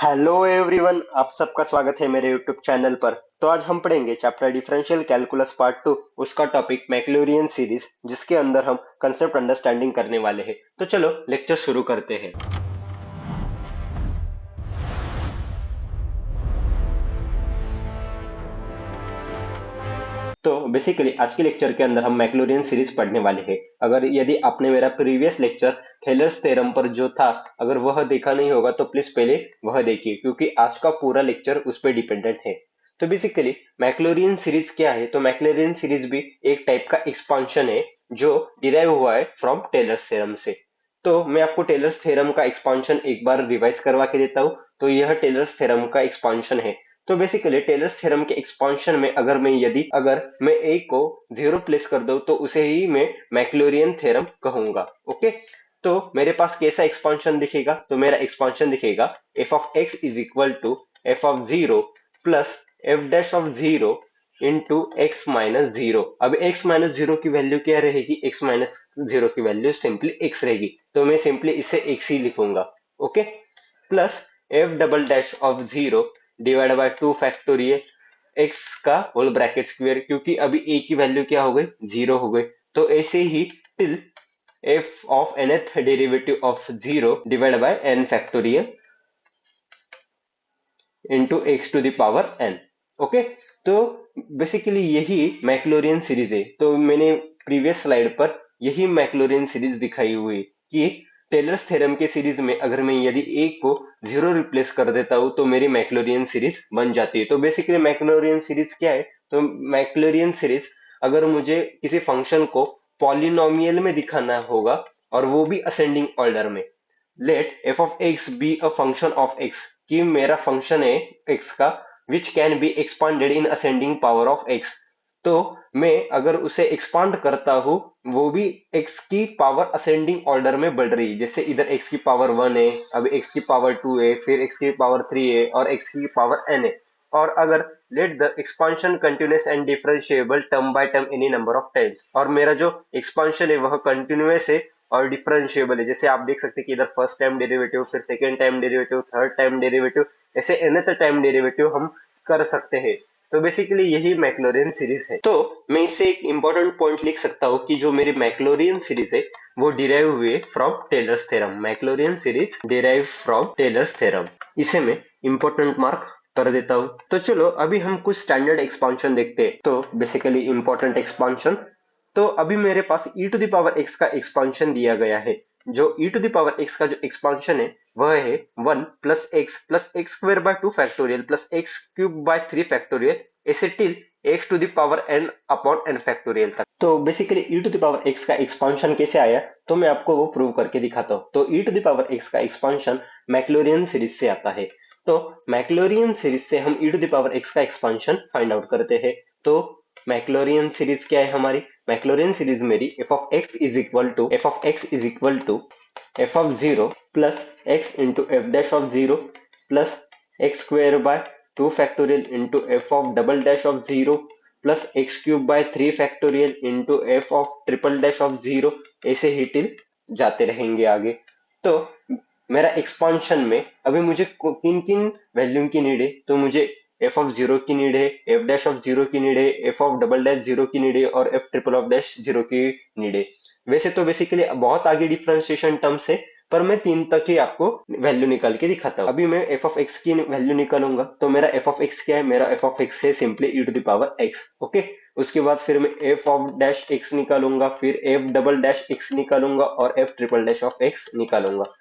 Hello everyone, आप सबका स्वागत है मेरे यूट्यूब चैनल पर। तो आज हम पढ़ेंगे चैप्टर डिफरेंशियल कैलकुलस पार्ट 2, उसका टॉपिक मैक्लॉरिन सीरीज, जिसके अंदर हम कंसेप्ट अंडरस्टैंडिंग करने वाले हैं। तो चलो लेक्चर शुरू करते हैं। तो बेसिकली आज के लेक्चर के अंदर हम मैक्लॉरिन सीरीज पढ़ने वाले हैं। अगर यदि आपने मेरा प्रीवियस लेक्चर टेलर्स थ्योरम पर जो था, अगर वह देखा नहीं होगा तो प्लीज पहले वह देखिए, क्योंकि आज का पूरा लेक्चर उस पर डिपेंडेंट है। तो बेसिकली मैक्लॉरिन सीरीज क्या है? तो मैक्लॉरिन सीरीज भी एक टाइप का एक्सपांशन है जो डिराइव हुआ है फ्रॉम टेलर्स थ्योरम से। तो मैं आपको टेलर्स थ्योरम का एक्सपांशन एक बार रिवाइज करवा के देता हूँ। तो यह टेलर्स थ्योरम का एक्सपांशन है। तो बेसिकली टेलर्स थ्योरम के एक्सपांशन में अगर मैं ए को जीरो प्लेस कर दूं तो उसे ही मैं मैक्लॉरिन थ्योरम कहूंगा। ओके, तो मेरे पास कैसा एक्सपांशन दिखेगा? तो मेरा एक्सपांशन दिखेगा f of x is equal to f of zero plus f dash of zero into x minus zero. अब एक्स माइनस जीरो की वैल्यू क्या रहेगी? एक्स माइनस जीरो की वैल्यू सिंपली एक्स रहेगी, तो मैं सिंपली इसे एक्स ही लिखूंगा। Okay, plus f double dash of zero divide by two factorial x का होल ब्रैकेट स्क्वायर, क्योंकि अभी ए की वैल्यू क्या हो गई? जीरो हो गई। तो ऐसे ही till F of nth derivative of zero divide by n factorial into x to the power n। Okay, तो बेसिकली यही मैक्लॉरिन सीरीज है। तो मैंने प्रीवियस स्लाइड पर यही मैक्लॉरिन सीरीज दिखाई हुई कि टेलर्स थ्योरम के सीरीज में अगर मैं यदि ए को जीरो रिप्लेस कर देता हूं तो मेरी मैक्लॉरिन सीरीज बन जाती है। तो बेसिकली मैक्लॉरिन सीरीज क्या है? तो मैक्लॉरिन सीरीज अगर मुझे किसी फंक्शन को पॉलिनोमियल में दिखाना होगा और वो भी असेंडिंग ऑर्डर में, let f of x be a function of x, कि मेरा फंक्शन है एक्स का which can be expanded in ascending power of x. तो मैं अगर उसे एक्सपांड करता हूं, वो भी एक्स की पावर असेंडिंग ऑर्डर में बढ़ रही है। जैसे इधर एक्स की पावर वन है, अब एक्स की पावर टू है, फिर एक्स की पावर थ्री है और एक्स की पावर एन है। और अगर let the expansion continuous and differentiable term by term any number of times, और मेरा जो एक्सपांशन है वह कंटिन्यूअस है और डिफरेंशिएबल है। जैसे आप देख सकते हैं कि इधर फर्स्ट टाइम डेरिवेटिव, फिर second time derivative, third time derivative, ऐसे nth टाइम डेरिवेटिव हम कर सकते हैं। तो बेसिकली यही मैक्लॉरिन सीरीज है। तो मैं इससे एक इंपॉर्टेंट पॉइंट लिख सकता हूँ कि जो मेरी मैक्लॉरिन सीरीज है वो डिराइव हुए from Taylor's theorem. Maclaurin series derive from Taylor's theorem, इसे मैं इंपॉर्टेंट मार्क कर देता हूँ। तो चलो अभी हम कुछ स्टैंडर्ड एक्सपांशन देखते हैं। तो बेसिकली इंपॉर्टेंट एक्सपांशन, तो अभी मेरे पास e to the power x का एक्सपांशन दिया गया है। जो e to the power x का जो एक्सपांशन है वह है one plus x square by two factorial plus x cube by three factorial, ऐसे till x to the power n upon n factorial तक। तो basically e to the power x का expansion कैसे आया, तो मैं आपको वो प्रूव करके दिखाता हूँ। तो e to the power x का एक्सपांशन मैक्लॉरिन सीरीज से आता है। तो मैक्लॉरिन सीरीज से हम e to the power x का एक्सपांशन फाइंड आउट करते हैं। तो मैक्लॉरिन सीरीज क्या है हमारी? मैक्लॉरिन सीरीज मेरी f of x is equal to f of zero plus x into f dash of zero plus x square by two factorial into f of double dash of zero plus x cube by three factorial into f of triple dash of zero, ऐसे ही till जाते रहेंगे आगे। तो मेरा expansion में अभी मुझे किन किन वैल्यू की नीड है? तो मुझे एफ ऑफ जीरो की नीड है, एफ डैश ऑफ जीरो की नीड है, F of double dash zero की नीड है और f triple of dash zero की नीड है। वैसे तो बेसिकली बहुत आगे डिफरेंशिएशन टर्म्स है, पर मैं तीन तक ही आपको वैल्यू निकाल के दिखाता हूँ। अभी मैं एफ ऑफ एक्स की वैल्यू निकालूंगा। तो मेरा एफ ऑफ एक्स क्या है? मेरा एफ ऑफ एक्स है simply e to the power x. Okay, उसके बाद फिर मैं एफ ऑफ डैश एक्स निकालूंगा, फिर एफ डबल डैश एक्स निकालूंगा और f triple dash of x निकालूंगा।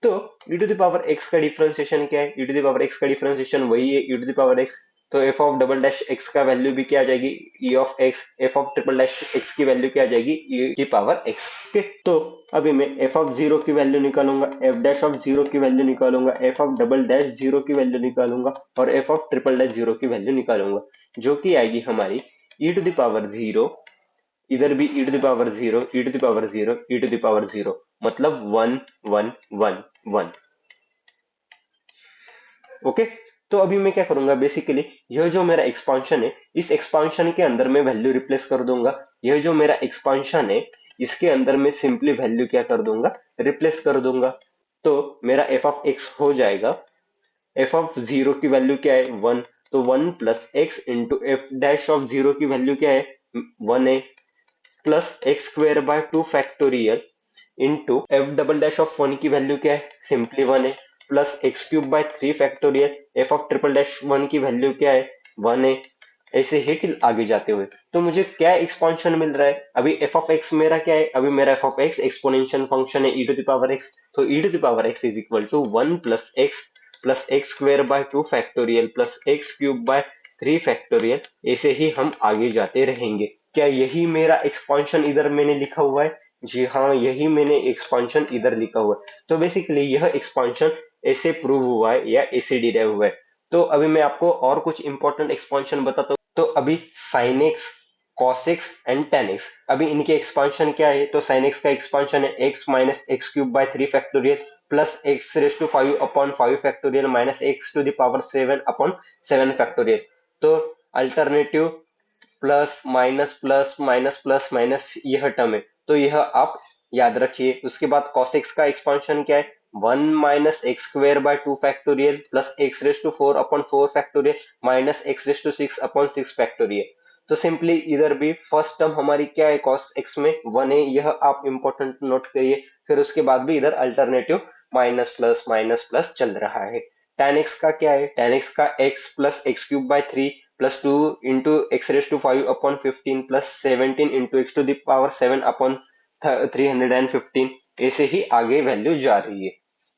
तो e to the power x का डिफरेंशिएशन क्या है? e to the power x का डिफरेंशिएशन वही है e to the power x। तो f of double dash x का वैल्यू भी क्या आ जाएगी? e of x। f of triple dash x की वैल्यू क्या आ जाएगी? e की पावर x। ओके, तो अभी मैं f ऑफ जीरो की वैल्यू निकालूंगा, f डैश ऑफ जीरो की वैल्यू निकालूंगा, f of double dash zero की वैल्यू निकालूंगा और f of triple dash zero की वैल्यू निकालूंगा, जो कि आएगी हमारी e to the power zero, इधर भी e to the power zero, e to the power zero, e to the power zero, मतलब one one one one. Okay, तो अभी मैं क्या करूंगा? बेसिकली यह जो मेरा एक्सपांशन है, इस एक्सपांशन के अंदर मैं वैल्यू रिप्लेस कर दूंगा। यह जो मेरा एक्सपांशन है इसके अंदर मैं सिंपली वैल्यू क्या कर दूंगा? रिप्लेस कर दूंगा। तो मेरा एफ ऑफ एक्स हो जाएगा एफ ऑफ जीरो की वैल्यू क्या है 1, तो 1 plus x into f dash of zero की वैल्यू क्या है 1 है, plus x square by 2 factorial into F double dash of 1 की वैल्यू क्या है सिंपली 1 है, plus x cube by 3 factorial F of triple dash 1 की वैल्यू क्या है 1 है। ऐसे ही टिल आगे जाते हुए तो मुझे क्या एक्सपांशन मिल रहा है, अभी एफ ऑफ एक्स मेरा क्या है, अभी मेरा F of x exponential function है e to the power x, तो e to the power x is equal to 1 plus x square by 2 factorial plus x cube by 3 factorial, ऐसे ही हम आगे जाते रहेंगे। क्या यही मेरा एक्सपांशन इधर मैंने लिखा हुआ है? जी हाँ, यही मैंने एक्सपांशन इधर लिखा हुआ है। तो बेसिकली यह एक्सपांशन ऐसे प्रूव हुआ है या ऐसे डिराइव हुआ है। तो अभी मैं आपको और कुछ इंपॉर्टेंट एक्सपांशन बताता हूँ। तो अभी sine x, cos x and tan x, अभी इनके एक्सपांशन क्या है? तो साइन एक्स का एक्सपांशन है x minus x cube by 3 factorial plus x raise to 5 upon 5 factorial minus x to the power 7 upon 7 factorial. तो alternative plus minus plus minus plus minus यह term है, तो यह आप याद रखिए। उसके बाद cos x का एक्सपांशन क्या है 1 minus x square by 2 factorial plus x raise to 4 upon 4 factorial minus x raise to 6 upon 6 factorial. तो सिंपली इधर भी फर्स्ट टर्म हमारी क्या है cos x में 1 है, यह आप इंपॉर्टेंट नोट करिए। फिर उसके बाद भी इधर अल्टरनेटिव माइनस प्लस चल रहा है। tan x का क्या है, tan x का x plus x cube by 3 plus 2 into x raise to 5 upon 15 plus 17 into x to the power 7 upon 315, ऐसे ही आगे वैल्यू जा रही है।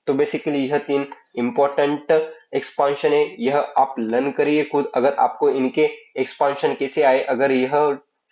तो बेसिकली यह तीन इंपॉर्टेंट एक्सपांशन है, यह आप लर्न करिए खुद। अगर आपको इनके एक्सपांशन कैसे आए अगर यह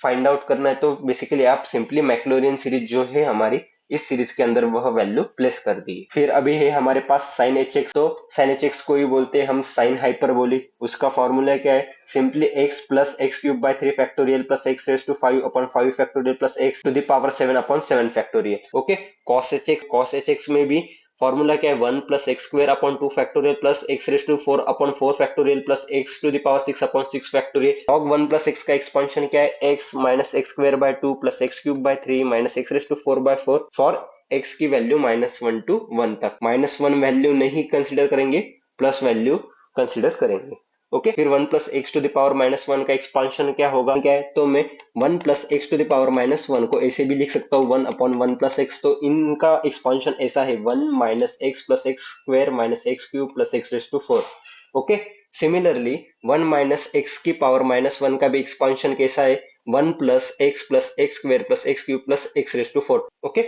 फाइंड आउट करना है तो बेसिकली आप सिंपली मैक्लोरियन सीरीज जो है हमारी इस सीरीज के अंदर वह वैल्यू प्लेस कर दी। फिर अभी है हमारे पास साइन एच एक्स, तो साइन एच एक्स को ही बोलते हैं हम साइन हाइपरबोलिक। उसका फॉर्मूला क्या है, simply x plus x cube by 3 factorial plus x raise to 5 upon 5 factorial plus x to the power 7 upon 7 factorial. Okay, cos h x में भी फॉर्मूला क्या है 1 plus x square upon 2 factorial plus x raise to 4 upon 4 factorial plus x to the power 6 upon 6 factorial. Log 1 plus x का expansion क्या है x minus x square by 2 plus x cube by 3 minus x raise to 4 by 4 for x की value -1 to 1 तक। -1 value नहीं consider करेंगे, plus value consider करेंगे। Okay, फिर 1 plus x to the power -1 का एक्सपांशन क्या होगा, क्या है? तो मैं 1 plus x to the power -1 को ऐसे भी लिख सकता हूँ 1 अपॉन 1 प्लस एक्स। तो इनका एक्सपांशन ऐसा है 1 minus x plus x square minus x cube plus x raise to 4। Okay, similarly 1 minus x की पावर -1 का भी एक्सपांशन कैसा है 1 plus x square plus x cube plus x raise to 4। Okay,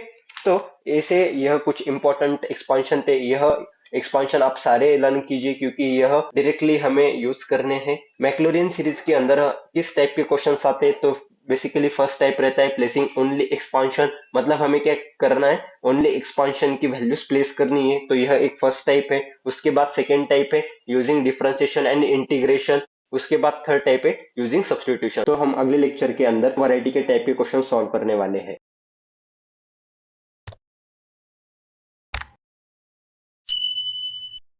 तो ऐसे यह कुछ इंपॉर्टेंट एक्सपांशन थे। यह एक्सपांशन आप सारे लर्न कीजिए क्योंकि यह डायरेक्टली हमें यूज करने हैं। मैक्लोरियन सीरीज के अंदर किस टाइप के क्वेश्चंस आते हैं, तो बेसिकली फर्स्ट टाइप रहता है प्लेसिंग ओनली एक्सपांशन, मतलब हमें क्या करना है ओनली एक्सपांशन की वैल्यूज प्लेस करनी है, तो यह एक फर्स्ट टाइप है। उसके बाद सेकेंड टाइप है यूजिंग डिफरेंशिएशन एंड इंटीग्रेशन। उसके बाद थर्ड टाइप है यूजिंग सब्स्टिट्यूशन। तो हम अगले लेक्चर के अंदर वैरायटी के टाइप के क्वेश्चन सॉल्व करने वाले हैं।